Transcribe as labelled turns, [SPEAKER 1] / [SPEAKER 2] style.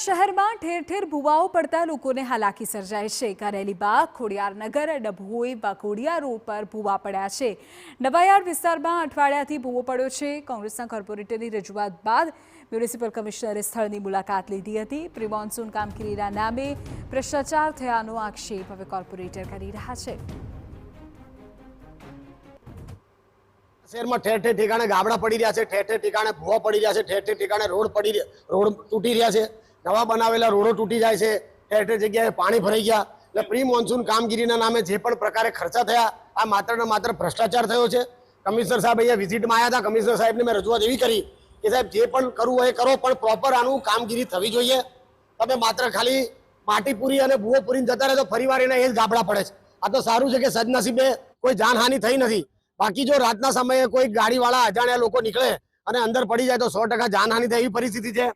[SPEAKER 1] શહેરમાં ઠેર ઠેર ભૂવાઓ પડતા લોકોને હાલાકી સર્જાય છે। કારેલીબાગ, ખોડિયારનગર, ડભોઈ, વાઘોડિયા રોડ પર ભૂવા પડ્યા છે। નવાયાર્ડ વિસ્તારમાં અઠવાડિયાથી ભૂવો પડ્યો છે। કોંગ્રેસના કોર્પોરેટરની રજૂઆત બાદ મ્યુનિસિપલ કમિશનરે સ્થળની મુલાકાત લીધી હતી। પ્રી મોન્સૂન કામગીરીના નામે ભ્રષ્ટાચાર થયાનો આક્ષેપ હવે કોર્પોરેટર કરી રહ્યા છે।
[SPEAKER 2] શહેરમાં ઠેર ઠેર ઠેકાણે ગાબડા પડી રહ્યા છે, ઠેર ઠેર ઠેકાણે ભૂવા પડી રહ્યા છે, ઠેર ઠેર ઠેકાણે રોડ તૂટી રહ્યા છે, નવા બનાવેલા રોડો તૂટી જાય છે, ઠેર ઠેર જગ્યાએ પાણી ભરાઈ ગયા। એટલે પ્રી મોન્સૂન કામગીરીના નામે જે પણ પ્રકારે ખર્ચા થયા આ માત્ર ને માત્ર ભ્રષ્ટાચાર થયો છે। કમિશનર સાહેબ અહીંયા વિઝિટમાં આવ્યા હતા। કમિશનર સાહેબને મેં રજૂઆત એવી કરી કે સાહેબ જે પણ કરવું હોય કરો, પણ પ્રોપર આનું કામગીરી થવી જોઈએ। તમે માત્ર ખાલી માટી પૂરી અને ભૂવો પૂરીને જતા રહે તો ફરીવાર એના એ જ ગાબડા પડે છે। આ તો સારું છે કે સદનસીબે કોઈ જાનહાનિ થઈ નથી। બાકી જો રાતના સમયે કોઈ ગાડીવાળા અજાણ્યા લોકો નીકળે અને અંદર પડી જાય તો 100% જાનહાનિ થાય એવી પરિસ્થિતિ છે।